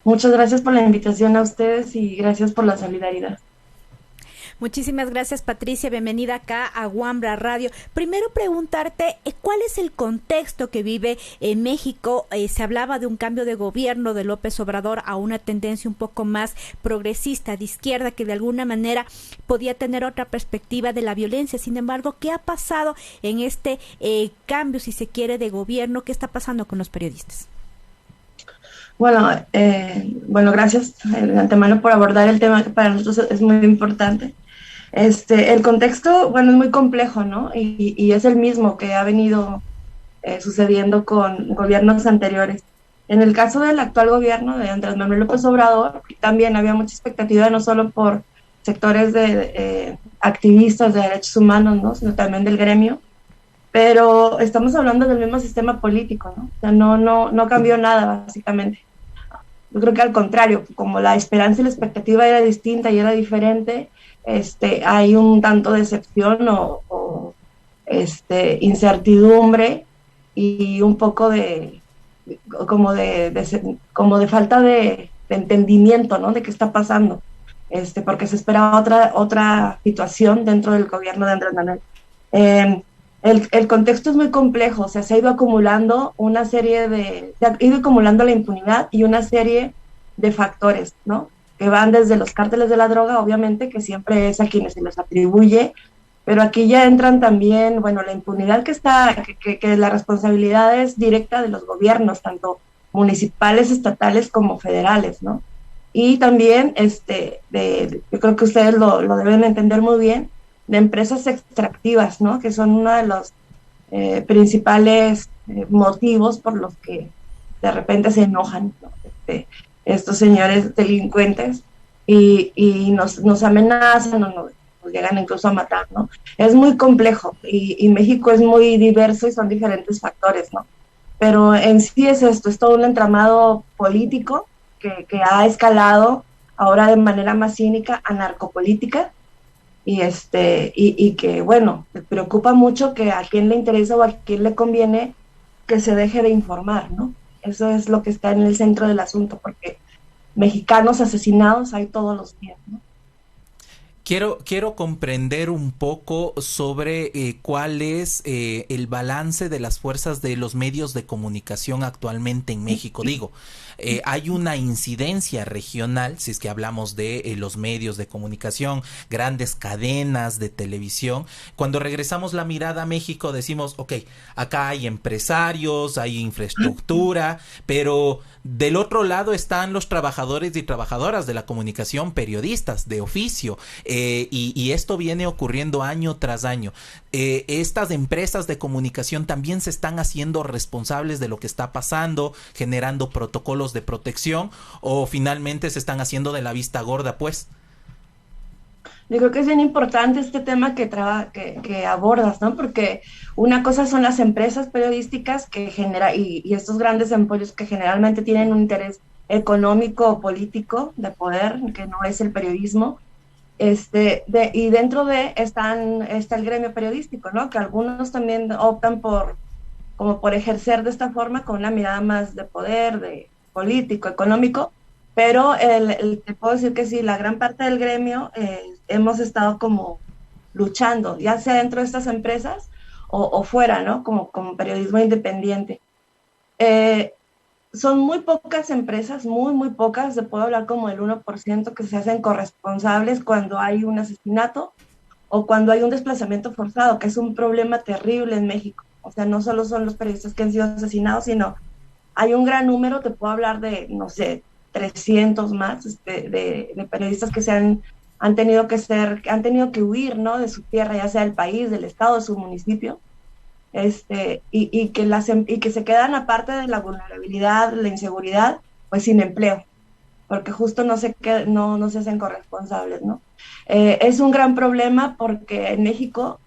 Muchas gracias por la invitación a ustedes y gracias por la solidaridad. Muchísimas gracias, Patricia. Bienvenida acá a Wambra Radio. Primero preguntarte, ¿cuál es el contexto que vive en México? Se hablaba de un cambio de gobierno de López Obrador a una tendencia un poco más progresista, de izquierda, que de alguna manera podía tener otra perspectiva de la violencia. Sin embargo, ¿qué ha pasado en este cambio, si se quiere, de gobierno? ¿Qué está pasando con los periodistas? Bueno, gracias de antemano por abordar el tema que para nosotros es muy importante. El contexto, bueno, es muy complejo, ¿no? Y es el mismo que ha venido sucediendo con gobiernos anteriores. En el caso del actual gobierno de Andrés Manuel López Obrador, también había mucha expectativa, no solo por sectores de activistas de derechos humanos, ¿no? Sino también del gremio, pero estamos hablando del mismo sistema político, ¿no? O sea, no cambió nada, básicamente. Yo creo que al contrario, como la esperanza y la expectativa era distinta y era diferente, hay un tanto de decepción o incertidumbre y un poco como de falta de entendimiento, ¿no? De qué está pasando, porque se esperaba otra situación dentro del gobierno de Andrés Manuel. El contexto es muy complejo, o sea, se ha ido acumulando una serie se ha ido acumulando la impunidad y una serie de factores, ¿no? Que van desde los cárteles de la droga, obviamente, que siempre es a quienes se les atribuye, pero aquí ya entran también, bueno, la impunidad que la responsabilidad es directa de los gobiernos, tanto municipales, estatales como federales, ¿no? Y también, yo creo que ustedes lo deben entender muy bien, de empresas extractivas, ¿no? Que son uno de los principales motivos por los que de repente se enojan, ¿no? Estos señores delincuentes y nos amenazan o nos llegan incluso a matar, ¿no? Es muy complejo y México es muy diverso y son diferentes factores, ¿no? Pero en sí es esto, es todo un entramado político que ha escalado ahora de manera más cínica a narcopolítica y que, bueno, me preocupa mucho que a quién le interesa o a quién le conviene que se deje de informar, ¿no? Eso es lo que está en el centro del asunto, porque mexicanos asesinados hay todos los días, ¿no? Quiero comprender un poco sobre cuál es el balance de las fuerzas de los medios de comunicación actualmente en México. Digo, hay una incidencia regional, si es que hablamos de los medios de comunicación, grandes cadenas de televisión. Cuando regresamos la mirada a México decimos, ok, acá hay empresarios, hay infraestructura, pero del otro lado están los trabajadores y trabajadoras de la comunicación, periodistas de oficio, y esto viene ocurriendo año tras año. Estas empresas de comunicación también se están haciendo responsables de lo que está pasando, generando protocolos de protección, o finalmente se están haciendo de la vista gorda, pues. Yo creo que es bien importante este tema que abordas, ¿no? Porque una cosa son las empresas periodísticas y estos grandes emporios que generalmente tienen un interés económico o político de poder, que no es el periodismo, y dentro está el gremio periodístico, ¿no? Que algunos también optan como por ejercer de esta forma con una mirada más de poder, de político, económico, pero te puedo decir que sí, la gran parte del gremio hemos estado como luchando, ya sea dentro de estas empresas o fuera, ¿no? Como periodismo independiente. Eh, Son muy pocas empresas, muy pocas, se puede hablar como el 1% que se hacen corresponsables cuando hay un asesinato o cuando hay un desplazamiento forzado, que es un problema terrible en México. O sea, no solo son los periodistas que han sido asesinados, sino hay un gran número, te puedo hablar de, no sé, 300 más de periodistas que han tenido que huir, ¿no? De su tierra, ya sea del país, del estado, de su municipio, y que se quedan aparte de la vulnerabilidad, la inseguridad, pues sin empleo, porque justo no se hacen corresponsables, ¿no? Es un gran problema porque en México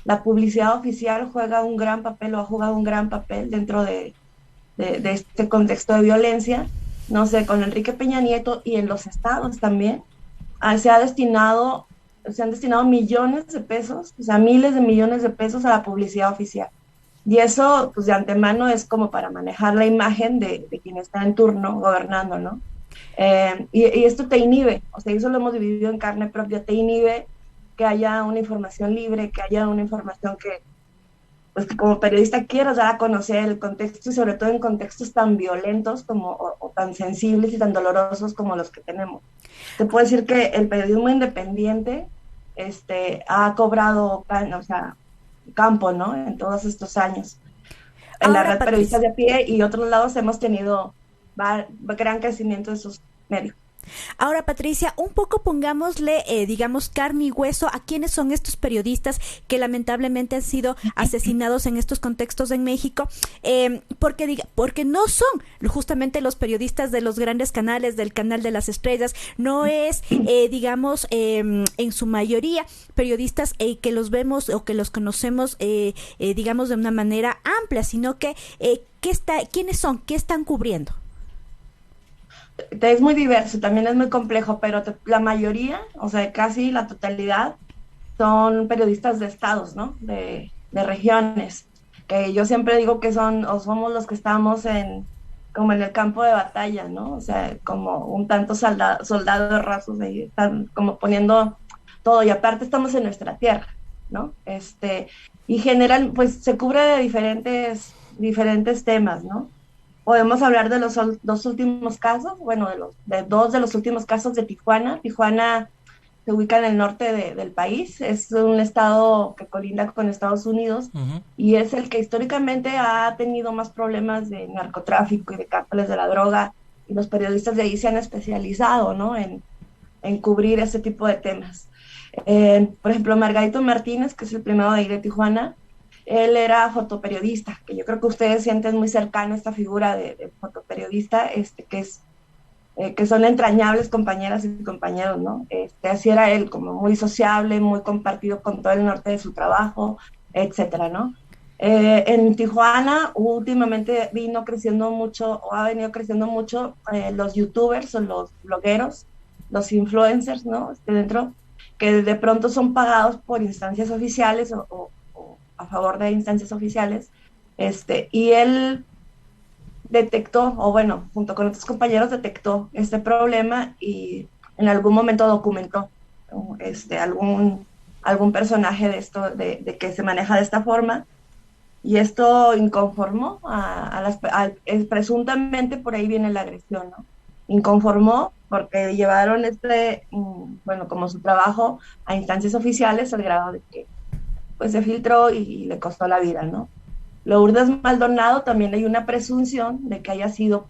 la publicidad oficial juega un gran papel o ha jugado un gran papel dentro de este contexto de violencia, no sé, con Enrique Peña Nieto y en los estados también, se han destinado millones de pesos, o sea, miles de millones de pesos a la publicidad oficial, Y eso, pues de antemano es como para manejar la imagen de quien está en turno gobernando, ¿no? Y esto te inhibe, o sea, eso lo hemos vivido en carne propia, te inhibe que haya una información libre, que haya una información que, pues que como periodista quieras dar a conocer el contexto y sobre todo en contextos tan violentos como, o tan sensibles y tan dolorosos como los que tenemos. Te puedo decir que el periodismo independiente ha cobrado, o sea, campo, ¿no? En todos estos años. En la Ahora, red Patricia, Periodistas de a Pie y otros lados hemos tenido gran crecimiento de sus medios. Ahora, Patricia, un poco pongámosle, digamos, carne y hueso a quiénes son estos periodistas que lamentablemente han sido asesinados en estos contextos en México, porque no son justamente los periodistas de los grandes canales, del canal de las estrellas, no es, digamos, en su mayoría periodistas que los vemos o que los conocemos, digamos, de una manera amplia, sino que, ¿quiénes son? ¿Qué están cubriendo? Es muy diverso, también es muy complejo, pero la mayoría, o sea, casi la totalidad, son periodistas de estados, ¿no? De regiones, que yo siempre digo que son, o somos los que estamos como en el campo de batalla, ¿no? O sea, como un tanto soldados rasos ahí, están como poniendo todo, y aparte estamos en nuestra tierra, ¿no? Y general, pues se cubre de diferentes temas, ¿no? Podemos hablar de los dos últimos casos, bueno, de dos de los últimos casos de Tijuana. Tijuana se ubica en el norte del país, es un estado que colinda con Estados Unidos y es el que históricamente ha tenido más problemas de narcotráfico y de cárteles de la droga, y los periodistas de ahí se han especializado, ¿no? en cubrir ese tipo de temas. Por ejemplo, Margarito Martínez, que es el primero de ahí de Tijuana, él era fotoperiodista, que yo creo que ustedes sienten muy cercano esta figura de fotoperiodista, que son entrañables compañeras y compañeros, ¿no? Así era él, como muy sociable, muy compartido con todo el norte de su trabajo, etcétera, ¿no? En Tijuana últimamente vino creciendo mucho, o ha venido creciendo mucho, los youtubers o los blogueros, los influencers, ¿no? Dentro, que de pronto son pagados por instancias oficiales o a favor de instancias oficiales, y él detectó, o bueno, junto con otros compañeros detectó este problema y en algún momento documentó, ¿no? algún personaje de esto, de que se maneja de esta forma, y esto inconformó presuntamente por ahí viene la agresión, ¿no? Inconformó porque llevaron bueno, como su trabajo a instancias oficiales al grado de que pues se filtró y le costó la vida, ¿no? Lourdes Maldonado también hay una presunción de que haya sido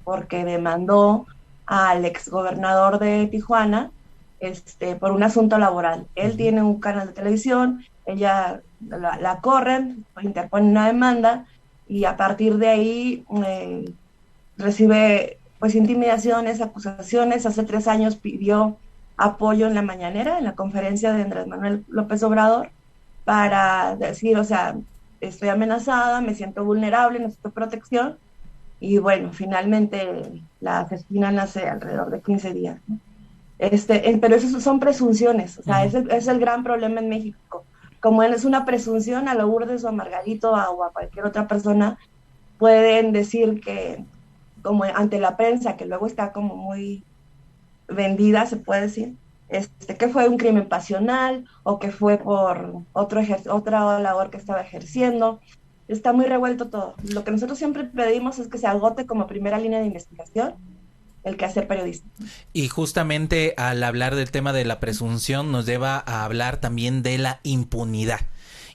porque demandó al exgobernador de Tijuana por un asunto laboral. Él tiene un canal de televisión, ella la corren, interpone una demanda y a partir de ahí recibe pues intimidaciones, acusaciones. Hace 3 años pidió apoyo en la mañanera, en la conferencia de Andrés Manuel López Obrador, para decir, o sea, estoy amenazada, me siento vulnerable, necesito protección, y bueno, finalmente la asesinan hace alrededor de 15 días, ¿no? Pero eso son presunciones, o sea, es el gran problema en México. Como es una presunción, a Lourdes o a Margarito o a cualquier otra persona pueden decir que, como ante la prensa, que luego está como muy vendida, se puede decir, que fue un crimen pasional o que fue por otra labor que estaba ejerciendo. Está muy revuelto todo. Lo que nosotros siempre pedimos es que se agote como primera línea de investigación el quehacer periodista. Y justamente al hablar del tema de la presunción nos lleva a hablar también de la impunidad.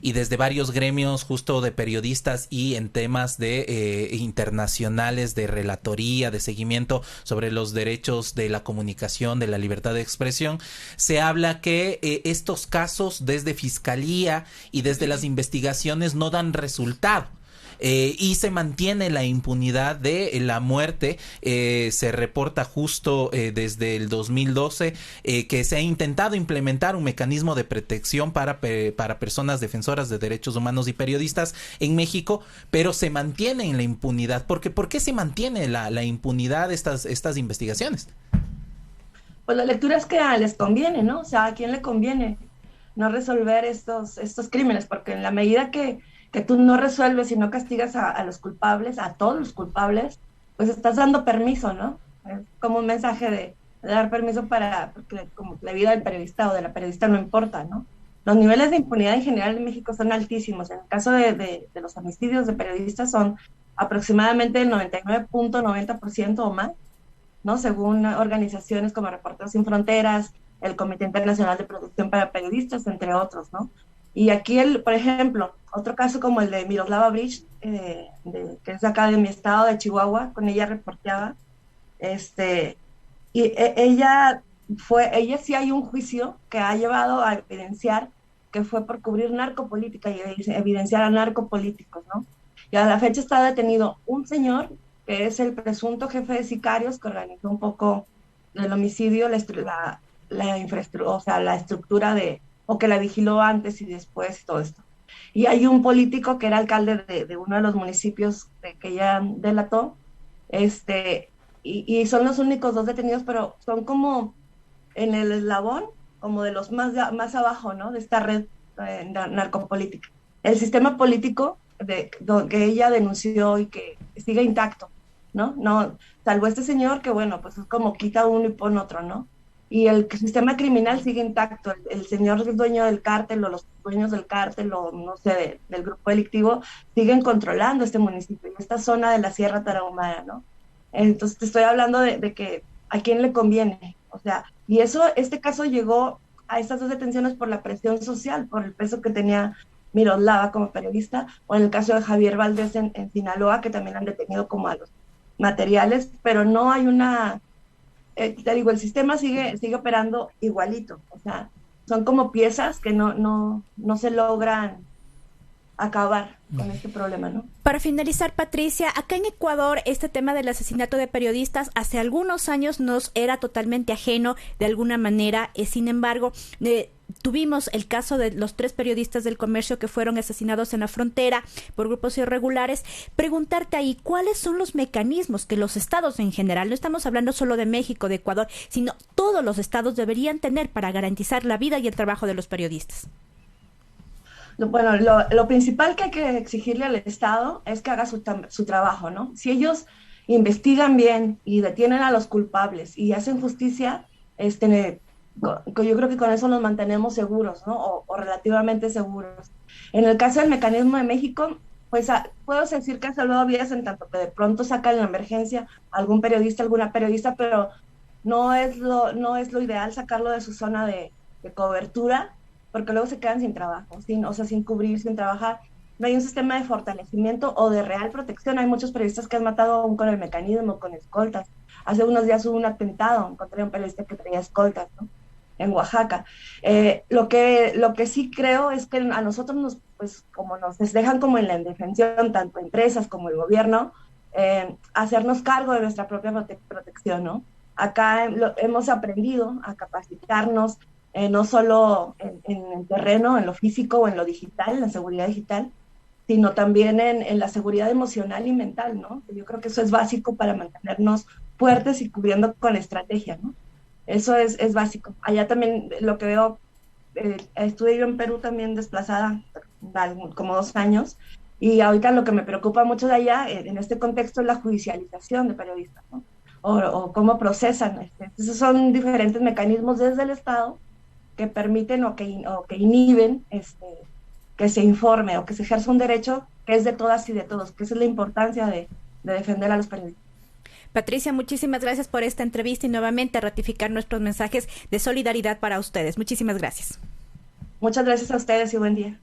Y desde varios gremios justo de periodistas y en temas de internacionales de relatoría, de seguimiento sobre los derechos de la comunicación, de la libertad de expresión, se habla que estos casos desde Fiscalía y desde las investigaciones no dan resultado. Y se mantiene la impunidad de la muerte. Se reporta justo desde el 2012 que se ha intentado implementar un mecanismo de protección para personas defensoras de derechos humanos y periodistas en México, pero se mantiene en la impunidad. ¿Por qué se mantiene la impunidad de estas investigaciones? Pues la lectura es que les conviene, ¿no? O sea, ¿a quién le conviene no resolver estos crímenes? Porque en la medida que que tú no resuelves y no castigas a los culpables, a todos los culpables, pues estás dando permiso, ¿no? Es como un mensaje de dar permiso porque como la vida del periodista o de la periodista no importa, ¿no? Los niveles de impunidad en general en México son altísimos. En el caso de los homicidios de periodistas son aproximadamente el 99.90% o más, ¿no? Según organizaciones como Reporteros Sin Fronteras, el Comité Internacional de Protección para Periodistas, entre otros, ¿no? Y aquí, por ejemplo, otro caso como el de Miroslava Bridge, que es acá de mi estado, de Chihuahua, con ella reporteaba, ella sí hay un juicio que ha llevado a evidenciar que fue por cubrir narcopolítica y evidenciar a narcopolíticos, ¿no? Y a la fecha está detenido un señor que es el presunto jefe de sicarios que organizó un poco el homicidio, la infraestructura, o sea, la estructura o que la vigiló antes y después, todo esto. Y hay un político que era alcalde de uno de los municipios que ella delató, y son los únicos dos detenidos, pero son como en el eslabón, como de los más abajo, ¿no? De esta red narcopolítica. El sistema político que ella denunció y que sigue intacto, ¿no? No, salvo este señor que, bueno, pues es como quita uno y pone otro, ¿no? Y el sistema criminal sigue intacto. El señor es dueño del cártel o los dueños del cártel o no sé, del grupo delictivo siguen controlando este municipio y esta zona de la Sierra Tarahumara, ¿no? Entonces te estoy hablando de que a quién le conviene, o sea, y este caso llegó a estas dos detenciones por la presión social, por el peso que tenía Miroslava como periodista, o en el caso de Javier Valdés en Sinaloa, que también han detenido como a los materiales, pero no hay te digo, el sistema sigue operando igualito, o sea, son como piezas que no se logran acabar con este problema, ¿no? Para finalizar, Patricia, acá en Ecuador este tema del asesinato de periodistas hace algunos años nos era totalmente ajeno de alguna manera, sin embargo, tuvimos el caso de los 3 periodistas del comercio que fueron asesinados en la frontera por grupos irregulares. Preguntarte ahí, ¿cuáles son los mecanismos que los estados en general, no estamos hablando solo de México, de Ecuador, sino todos los estados deberían tener para garantizar la vida y el trabajo de los periodistas? Bueno, lo principal que hay que exigirle al Estado es que haga su trabajo, ¿no? Si ellos investigan bien y detienen a los culpables y hacen justicia, yo creo que con eso nos mantenemos seguros, ¿no? O relativamente seguros. En el caso del mecanismo de México, pues puedo decir que ha salvado vidas en tanto que de pronto sacan la emergencia algún periodista, alguna periodista, pero no es lo ideal sacarlo de su zona de cobertura, porque luego se quedan sin trabajo, sin cubrir, sin trabajar. No hay un sistema de fortalecimiento o de real protección. Hay muchos periodistas que han matado aún con el mecanismo, con escoltas. Hace unos días hubo un atentado, encontré un periodista que traía escoltas, ¿no? En Oaxaca. Lo que sí creo es que a nosotros pues como nos dejan como en la indefensión, tanto empresas como el gobierno, hacernos cargo de nuestra propia protección, ¿no? Acá hemos aprendido a capacitarnos, no solo en el terreno, en lo físico o en lo digital, en la seguridad digital, sino también en la seguridad emocional y mental, ¿no? Yo creo que eso es básico para mantenernos fuertes y cubriendo con estrategia, ¿no? Eso es básico. Allá también lo que veo, estuve yo en Perú también desplazada como 2 años, y ahorita lo que me preocupa mucho de allá, en este contexto, es la judicialización de periodistas, ¿no? O cómo procesan. Esos son diferentes mecanismos desde el Estado que permiten o que inhiben que se informe o que se ejerza un derecho que es de todas y de todos, que esa es la importancia de defender a los periodistas. Patricia, muchísimas gracias por esta entrevista y nuevamente ratificar nuestros mensajes de solidaridad para ustedes. Muchísimas gracias. Muchas gracias a ustedes y buen día.